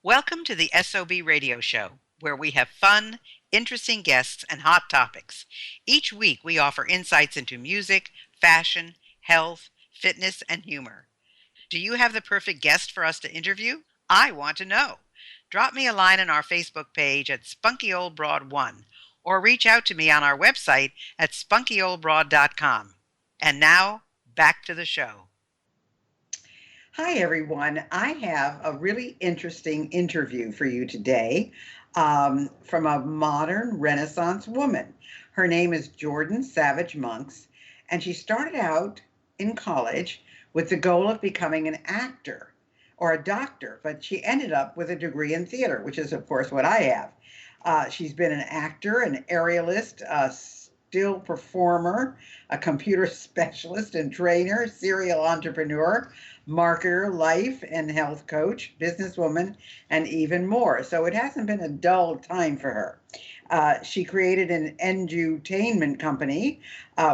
Welcome to the SOB radio show, where we have fun, interesting guests, and hot topics. Each week, we offer insights into music, fashion, health, fitness, and humor. Do you have the perfect guest for us to interview? I want to know. Drop me a line on our Facebook page at Spunky Old Broad 1 or reach out to me on our website at spunkyoldbroad.com. And now, back to the show. Hi, everyone. I have a really interesting interview for you today from a modern Renaissance woman. Her name is Jordan Savage Monks, and she started out in college with the goal of becoming an actor or a doctor, but she ended up with a degree in theater, which is, of course, what I have. She's been an actor, an aerialist, a still performer, a computer specialist and trainer, serial entrepreneur, marketer, life and health coach, businesswoman, and even more. So it hasn't been a dull time for her. She created an edutainment company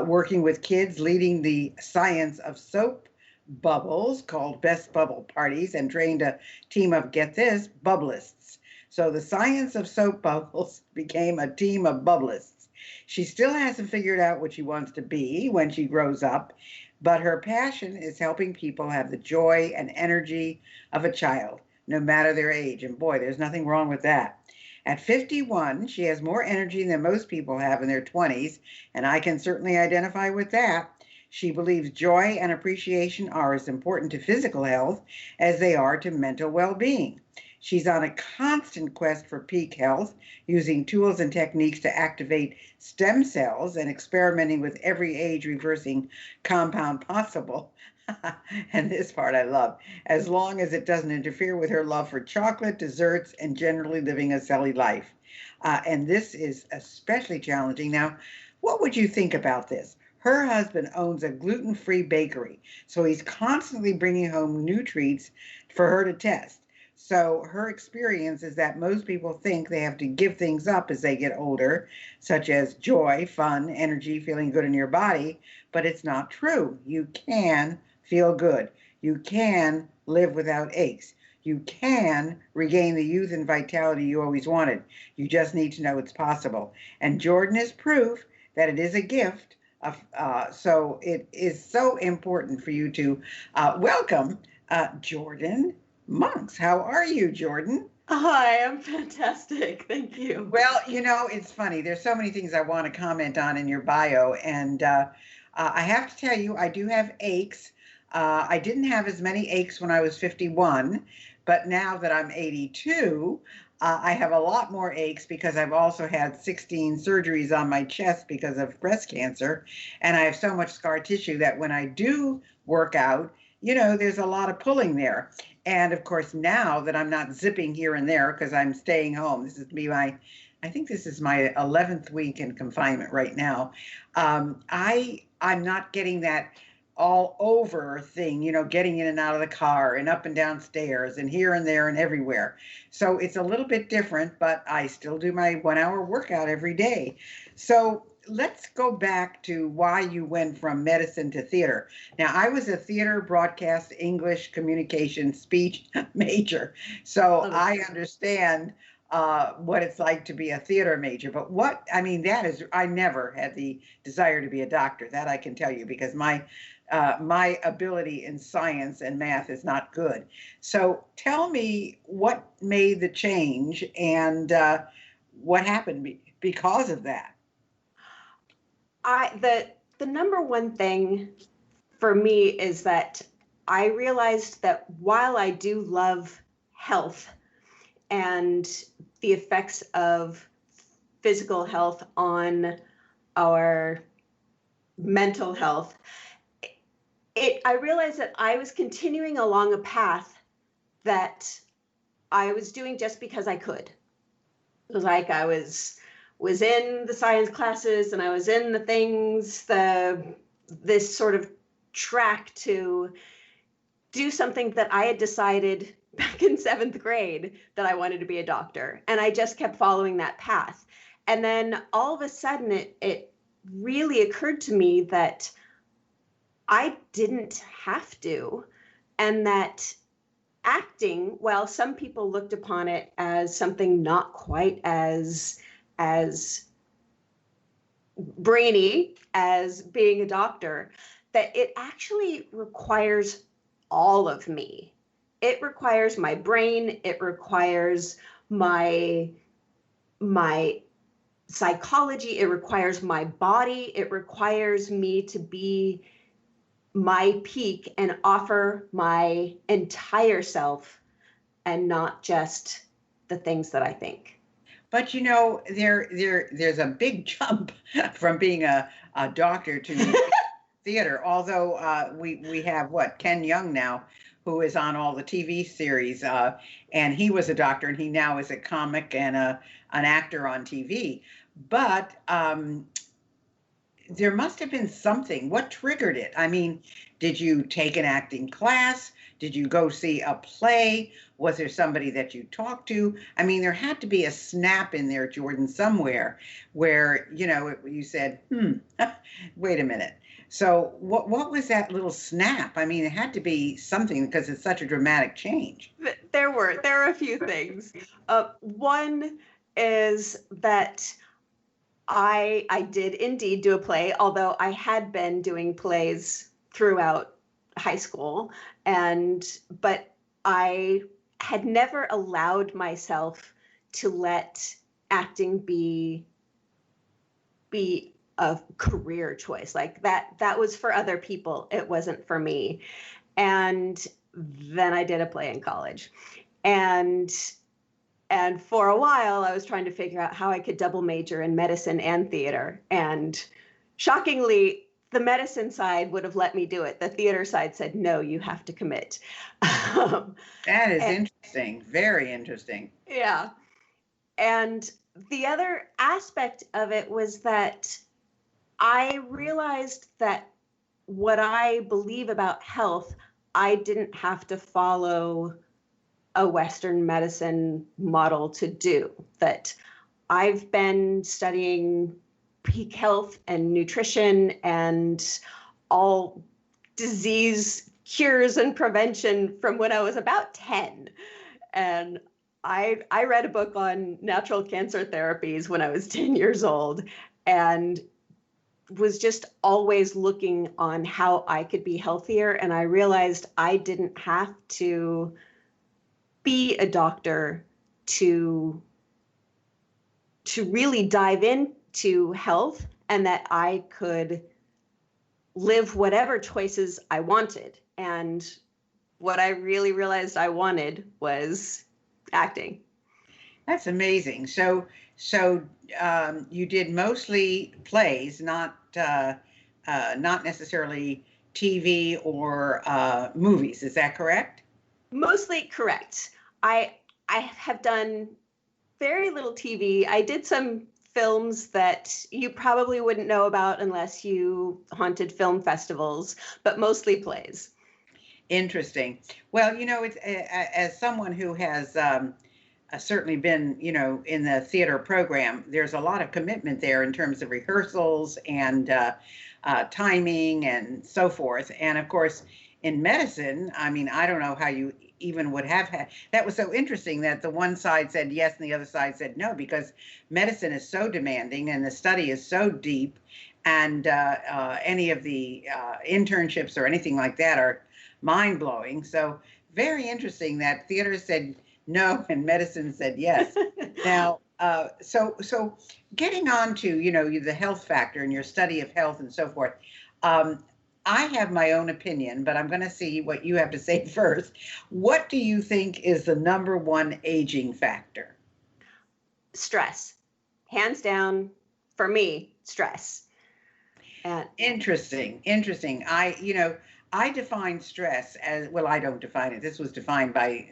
working with kids, leading the science of soap bubbles called Best Bubble Parties, and trained a team of, get this, bubblists. So the science of soap bubbles became a team of bubblists. She still hasn't figured out what she wants to be when she grows up, but her passion is helping people have the joy and energy of a child, no matter their age. And boy, there's nothing wrong with that. At 51, she has more energy than most people have in their 20s, and I can certainly identify with that. She believes joy and appreciation are as important to physical health as they are to mental well-being. She's on a constant quest for peak health, using tools and techniques to activate stem cells and experimenting with every age reversing compound possible. And this part I love, as long as it doesn't interfere with her love for chocolate, desserts, and generally living a healthy life. And this is especially challenging. Now, what would you think about this? Her husband owns a gluten-free bakery, so he's constantly bringing home new treats for her to test. So her experience is that most people think they have to give things up as they get older, such as joy, fun, energy, feeling good in your body, but it's not true. You can feel good. You can live without aches. You can regain the youth and vitality you always wanted. You just need to know it's possible. And Jordan is proof that it is a gift. So it is so important for you to welcome Jordan Monks. How are you, Jordan? Hi, I'm fantastic. Thank you. Well, it's funny. There's so many things I want to comment on in your bio, and I have to tell you, I do have aches. I didn't have as many aches when I was 51, but now that I'm 82, I have a lot more aches because I've also had 16 surgeries on my chest because of breast cancer, and I have so much scar tissue that when I do work out, there's a lot of pulling there. And of course, now that I'm not zipping here and there because I'm staying home, I think this is my 11th week in confinement right now. I'm not getting that all over thing, getting in and out of the car and up and down stairs and here and there and everywhere. So it's a little bit different, but I still do my 1 hour workout every day. So let's go back to why you went from medicine to theater. Now, I was a theater, broadcast, English, communication, speech major, so I understand what it's like to be a theater major. But I never had the desire to be a doctor. That I can tell you, because my ability in science and math is not good. So tell me what made the change and what happened because of that. The number one thing for me is that I realized that while I do love health and the effects of physical health on our mental health, I realized that I was continuing along a path that I was doing just because I could. It was like I was in the science classes and I was in the things, this sort of track to do something that I had decided back in 7th grade that I wanted to be a doctor. And I just kept following that path. And then all of a sudden it really occurred to me that I didn't have to, and that acting, well, some people looked upon it as something not quite as brainy as being a doctor, that it actually requires all of me. It requires my brain, it requires my psychology, it requires my body, it requires me to be my peak and offer my entire self and not just the things that I think. But you know, there's a big jump from being a doctor to theater. Although we have what, Ken Young now, who is on all the TV series, and he was a doctor, and he now is a comic and an actor on TV. But there must have been something. What triggered it? I mean, did you take an acting class? Did you go see a play? Was there somebody that you talked to? I mean, there had to be a snap in there, Jordan, somewhere where, you know, you said, wait a minute. So what was that little snap? I mean, it had to be something because it's such a dramatic change. There were a few things. One is that I did indeed do a play, although I had been doing plays throughout high school, but I had never allowed myself to let acting be a career choice. Like that was for other people. It wasn't for me. And then I did a play in college. And for a while, I was trying to figure out how I could double major in medicine and theater. And shockingly, the medicine side would have let me do it. The theater side said, no, you have to commit. That is interesting. Very interesting. Yeah. And the other aspect of it was that I realized that what I believe about health, I didn't have to follow a Western medicine model to do. That I've been studying peak health and nutrition and all disease cures and prevention from when I was about 10. And I read a book on natural cancer therapies when I was 10 years old and was just always looking on how I could be healthier. And I realized I didn't have to be a doctor to really dive into health, and that I could live whatever choices I wanted. And what I really realized I wanted was acting. That's amazing. So you did mostly plays, not necessarily TV or movies. Is that correct? Mostly correct. I have done very little TV. I did some films that you probably wouldn't know about unless you haunted film festivals, but mostly plays. Interesting. Well, you know, it's as someone who has certainly been, you know, in the theater program, there's a lot of commitment there in terms of rehearsals and timing and so forth. And of course, in medicine, I mean, I don't know how you even would have had. That was so interesting that the one side said yes and the other side said no, because medicine is so demanding and the study is so deep, and any of the internships or anything like that are mind blowing. So very interesting that theater said no and medicine said yes. Now, so getting on to, you know, the health factor and your study of health and so forth. I have my own opinion, but I'm going to see what you have to say first. What do you think is the number one aging factor? Stress. Hands down, for me, stress. And Interesting. I define stress as, well, I don't define it. This was defined by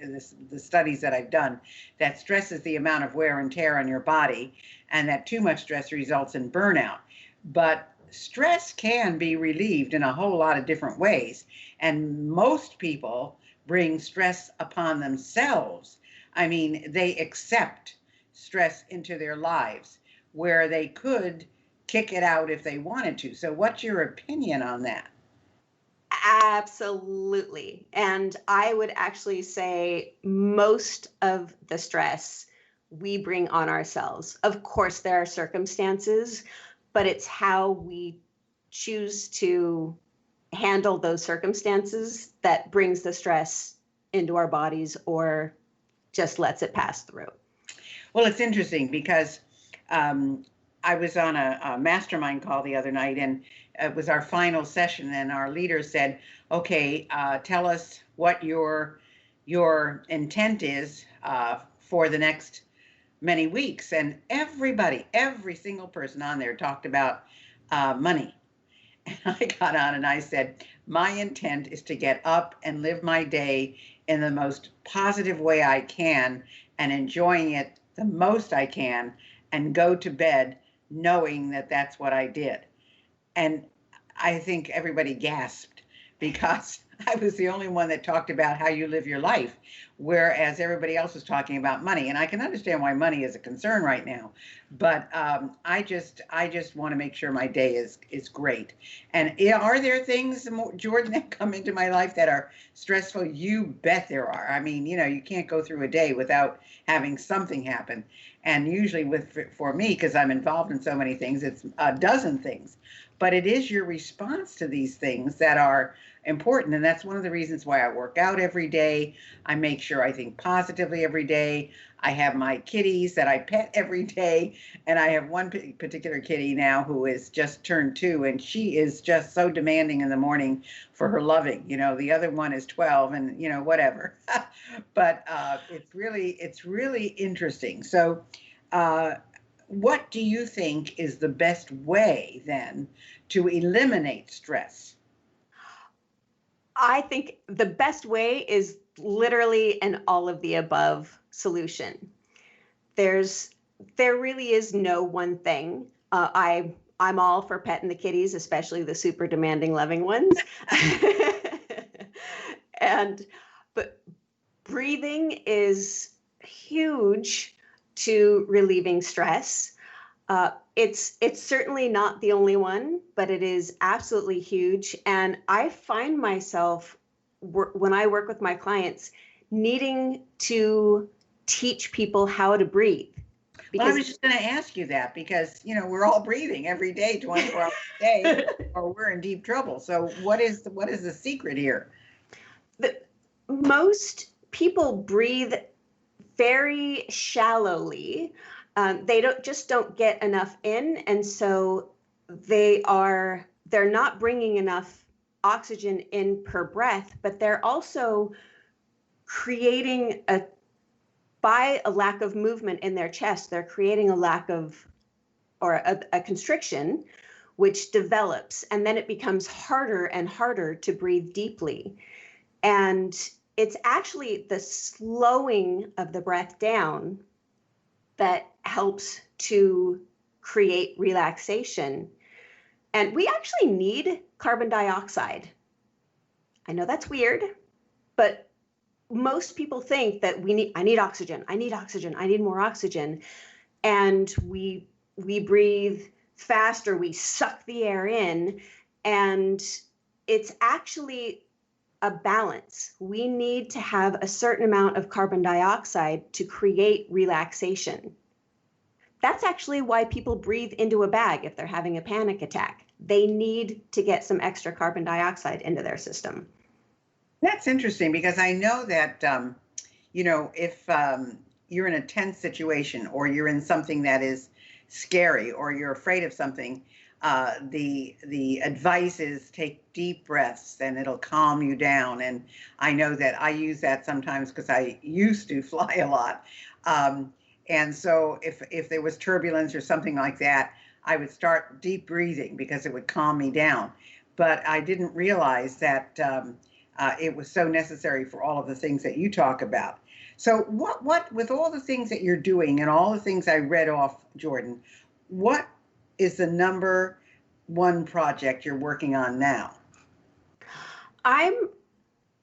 the studies that I've done, that stress is the amount of wear and tear on your body, and that too much stress results in burnout. But stress can be relieved in a whole lot of different ways. And most people bring stress upon themselves. I mean, they accept stress into their lives where they could kick it out if they wanted to. So what's your opinion on that? Absolutely. And I would actually say most of the stress we bring on ourselves. Of course, there are circumstances, but it's how we choose to handle those circumstances that brings the stress into our bodies or just lets it pass through. Well, it's interesting because um, I was on a mastermind call the other night, and it was our final session, and our leader said, "Okay, tell us what your intent is for the next many weeks." And everybody, every single person on there talked about money. And I got on and I said, "My intent is to get up and live my day in the most positive way I can and enjoying it the most I can and go to bed knowing that that's what I did." And I think everybody gasped because I was the only one that talked about how you live your life, whereas everybody else was talking about money. And I can understand why money is a concern right now, but I just want to make sure my day is great. And are there things, Jordan, that come into my life that are stressful? You bet there are. I mean, you can't go through a day without having something happen. And usually for me, because I'm involved in so many things, it's a dozen things. But it is your response to these things that are important. And that's one of the reasons why I work out every day. I make sure I think positively every day. I have my kitties that I pet every day. And I have one particular kitty now who is just turned 2, and she is just so demanding in the morning for her loving. The other one is 12 and, whatever. But it's really interesting. So, what do you think is the best way then to eliminate stress? I think the best way is literally an all of the above solution. There's there really is no one thing. I'm all for petting the kitties, especially the super demanding, loving ones. and but breathing is huge to relieving stress. It's certainly not the only one, but it is absolutely huge. And I find myself when I work with my clients needing to teach people how to breathe Well, I because was just going to ask you that because, we're all breathing every day, 24 hours a day, or we're in deep trouble. So what is the secret here? the, most people breathe very shallowly. They don't get enough in, and so they're not bringing enough oxygen in per breath, but they're also creating by a lack of movement in their chest, they're creating a lack of or a constriction, which develops, and then it becomes harder and harder to breathe deeply. And it's actually the slowing of the breath down that helps to create relaxation. And we actually need carbon dioxide. I know that's weird, but most people think that I need oxygen, I need oxygen, I need more oxygen. And we breathe faster, we suck the air in, and it's actually a balance. We need to have a certain amount of carbon dioxide to create relaxation. That's actually why people breathe into a bag if they're having a panic attack. They need to get some extra carbon dioxide into their system. That's interesting because I know that, if you're in a tense situation or you're in something that is scary or you're afraid of something, the advice is take deep breaths and it'll calm you down. And I know that I use that sometimes because I used to fly a lot. And so if there was turbulence or something like that, I would start deep breathing because it would calm me down. But I didn't realize that it was so necessary for all of the things that you talk about. So what with all the things that you're doing and all the things I read off, Jordan, what is the number one project you're working on now? I'm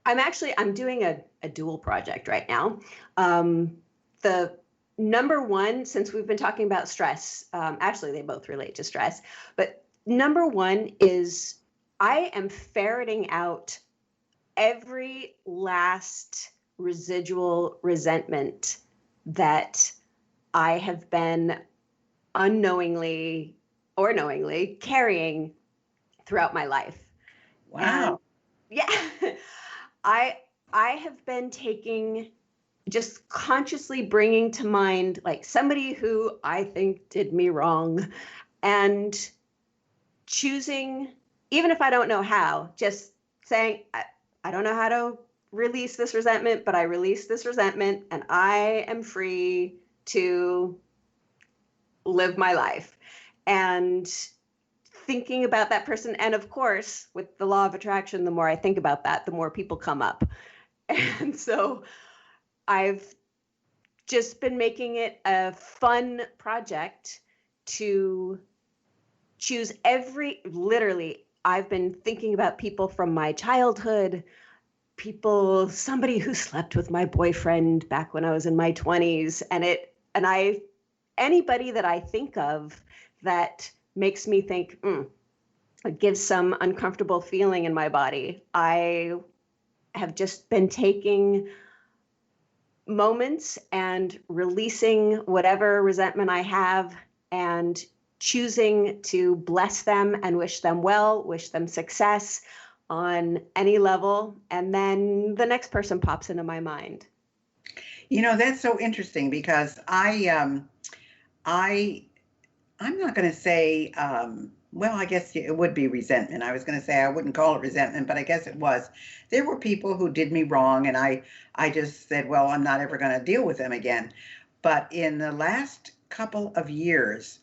I'm doing a dual project right now. The number one, since we've been talking about stress, actually they both relate to stress, but number one is I am ferreting out every last residual resentment that I have been unknowingly or knowingly carrying throughout my life. And Wow. yeah, I I have been taking, just consciously bringing to mind like somebody who I think did me wrong, and choosing, even if I don't know how, just saying, I don't know how to release this resentment, but I release this resentment and I am free to live my life. And thinking about that person. And of course, with the law of attraction, the more I think about that, the more people come up. And so I've just been making it a fun project to choose literally, I've been thinking about people from my childhood, somebody who slept with my boyfriend back when I was in my 20s. Anybody that I think of that makes me think, it gives some uncomfortable feeling in my body. I have just been taking moments and releasing whatever resentment I have and choosing to bless them and wish them well, wish them success on any level. And then the next person pops into my mind. That's so interesting because I I'm not going to say, well, I guess it would be resentment. I was going to say I wouldn't call it resentment, but I guess it was. There were people who did me wrong, and I just said, well, I'm not ever going to deal with them again. But in the last couple of years,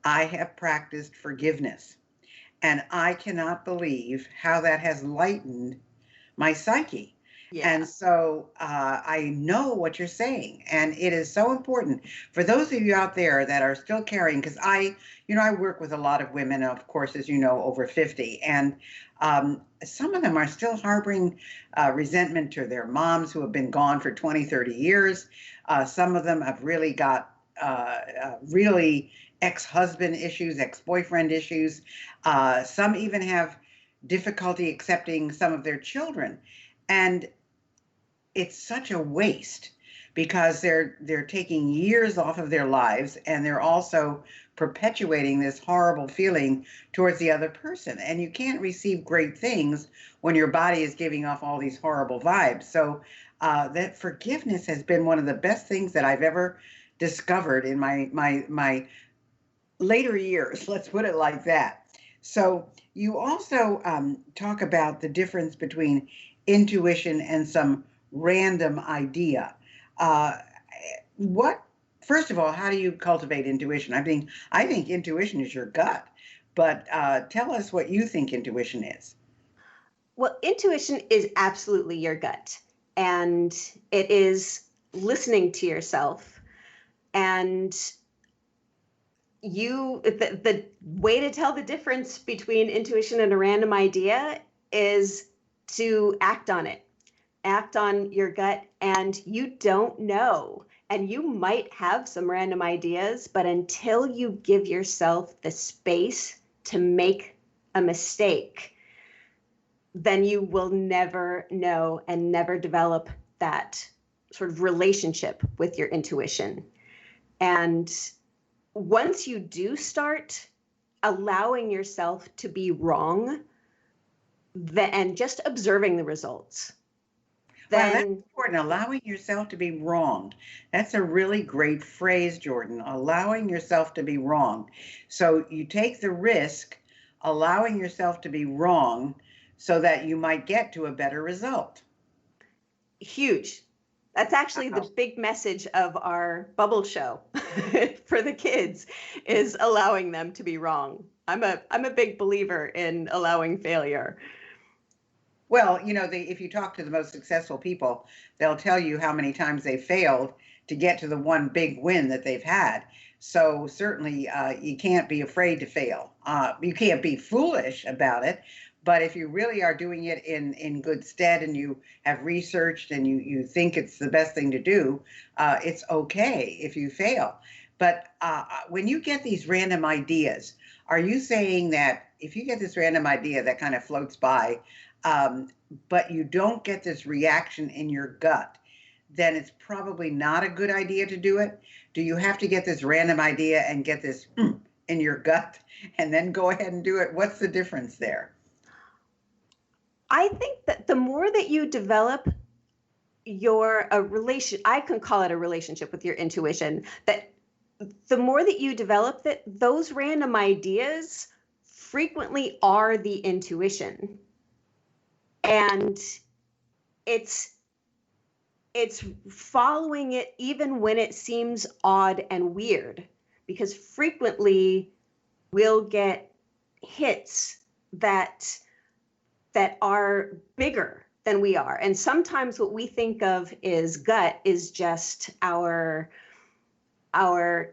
I have practiced forgiveness, and I cannot believe how that has lightened my psyche. And Yeah. so I know what you're saying, and it is so important for those of you out there that are still carrying. Because I work with a lot of women, of course, as you know, over 50, and some of them are still harboring resentment to their moms who have been gone for 20, 30 years. Some of them have really got really ex-husband issues, ex-boyfriend issues. Some even have difficulty accepting some of their children. And it's such a waste because they're taking years off of their lives, and they're also perpetuating this horrible feeling towards the other person. And you can't receive great things when your body is giving off all these horrible vibes. So that forgiveness has been one of the best things that I've ever discovered in my later years. Let's put it like that. So you also talk about the difference between intuition and some random idea. Uh, what, first of all, how do you cultivate intuition? I think intuition is your gut, but tell us what you think intuition is. Well, intuition is absolutely your gut, and it is listening to yourself. And the way to tell the difference between intuition and a random idea is to act on it, act on your gut. And you don't know, and you might have some random ideas, but until you give yourself the space to make a mistake, then you will never know and never develop that sort of relationship with your intuition. And once you do start allowing yourself to be wrong, and just observing the results, Well, that's then important. Allowing yourself to be wrong. That's a really great phrase, Jordan. Allowing yourself to be wrong. So you take the risk, allowing yourself to be wrong so that you might get to a better result. huge. That's actually the Wow. big message of our bubble show for the kids, is allowing them to be wrong. I'm a big believer in allowing failure. Well, if you talk to the most successful people, they'll tell you how many times they failed to get to the one big win that they've had. So certainly, you can't be afraid to fail. You can't be foolish about it. But if you really are doing it in good stead, and you have researched, and you think it's the best thing to do, it's okay if you fail. But when you get these random ideas, Are you saying that if you get this random idea that kind of floats by, um, but you don't get this reaction in your gut, then it's probably not a good idea to do it? Do you have to get this random idea and get this in your gut and then go ahead and do it? What's the difference there? I think that the more that you develop I can call it a relationship with your intuition, that the more that you develop that, those random ideas frequently are the intuition. And it's it's following it even when it seems odd and weird, because frequently we'll get hits that are bigger than we are. And sometimes what we think of is gut is just our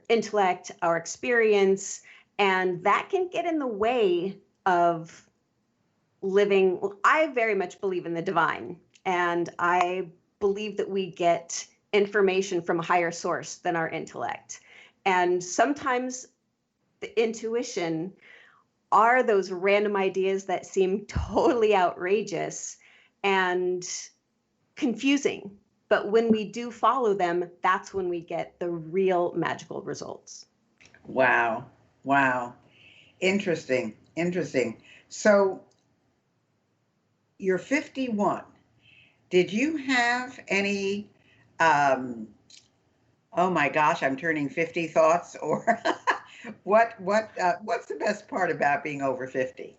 intellect, our experience, and that can get in the way of living. I very much believe in the divine, and I believe that we get information from a higher source than our intellect. And sometimes the intuition are those random ideas that seem totally outrageous and confusing. But when we do follow them, that's when we get the real magical results. Wow. Wow. Interesting. Interesting. So you're 51. Did you have any, um, oh my gosh, I'm turning 50 thoughts, or what's the best part about being over 50?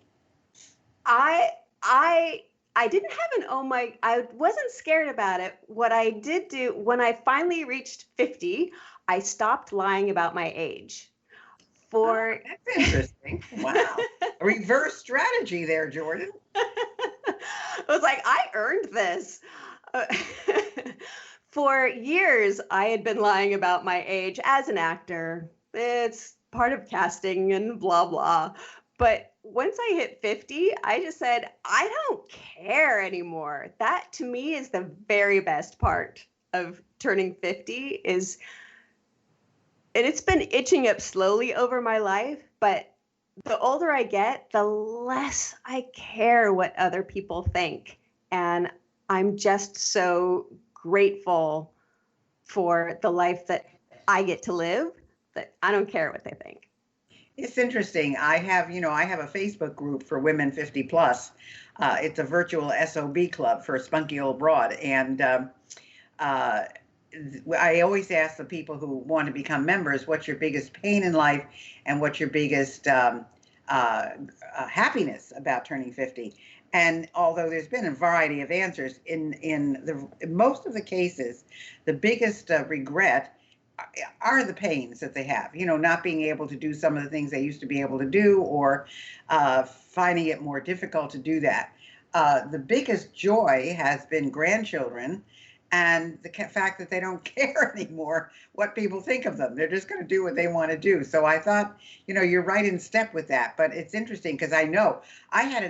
I I I didn't have an oh my, I wasn't scared about it. What I did do when I finally reached 50, I stopped lying about my age. Oh, For that's interesting. Wow. A reverse strategy there, Jordan. I was like, I earned this. Uh, for years, I had been lying about my age as an actor. It's part of casting and blah, blah. But once I hit 50, I just said, I don't care anymore. That to me is the very best part of turning 50 is, and it's been itching up slowly over my life, but the older I get, the less I care what other people think. And I'm just so grateful for the life that I get to live that I don't care what they think. It's interesting. I have a Facebook group for women 50 plus. It's a virtual SOB club for spunky old broad. And uh, I always ask the people who want to become members, what's your biggest pain in life and what's your biggest happiness about turning 50? And although there's been a variety of answers, in most of the cases, the biggest regret are the pains that they have, not being able to do some of the things they used to be able to do, or finding it more difficult to do that. The biggest joy has been grandchildren and the fact that they don't care anymore what people think of them. They're just going to do what they want to do. So I thought, you're right in step with that. But it's interesting because I know I had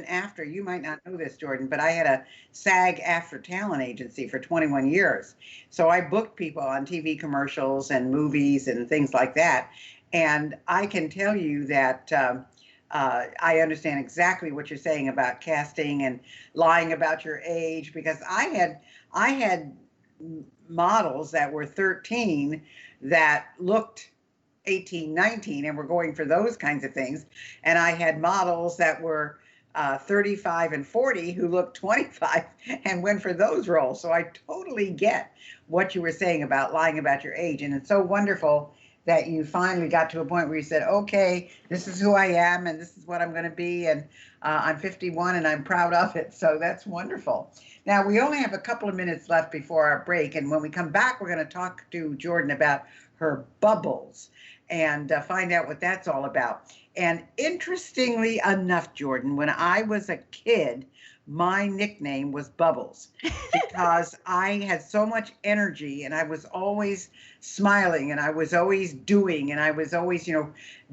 you might not know this, Jordan, but I had a SAG after talent agency for 21 years. So I booked people on TV commercials and movies and things like that. And I can tell you that I understand exactly what you're saying about casting and lying about your age, because I had models that were 13 that looked 18, 19, and were going for those kinds of things. And I had models that were 35 and 40 who looked 25 and went for those roles. So I totally get what you were saying about lying about your age. And it's so wonderful that you finally got to a point where you said, okay, this is who I am and this is what I'm going to be. And I'm 51 and I'm proud of it. So that's wonderful. Now, we only have a couple of minutes left before our break. And when we come back, we're going to talk to Jordan about her bubbles and find out what that's all about. And interestingly enough, Jordan, when I was a kid, my nickname was Bubbles because I had so much energy and I was always smiling and I was always doing and I was always,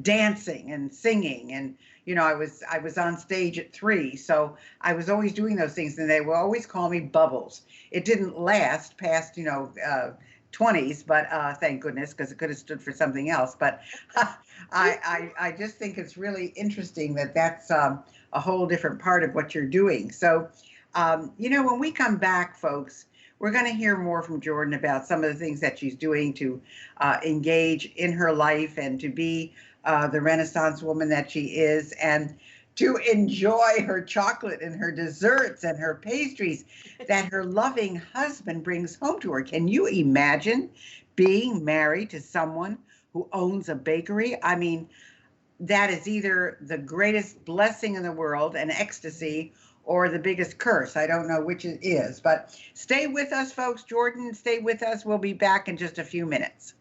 dancing and singing. And I was on stage at 3, so I was always doing those things, and they would always call me Bubbles. It didn't last past 20s, but thank goodness, because it could have stood for something else. But I just think it's really interesting that that's a whole different part of what you're doing. So, when we come back, folks, we're going to hear more from Jordan about some of the things that she's doing to engage in her life and to be the Renaissance woman that she is, and to enjoy her chocolate and her desserts and her pastries that her loving husband brings home to her. Can you imagine being married to someone who owns a bakery? I mean, that is either the greatest blessing in the world and ecstasy, or the biggest curse. I don't know which it is, but stay with us, folks. Jordan, stay with us. We'll be back in just a few minutes.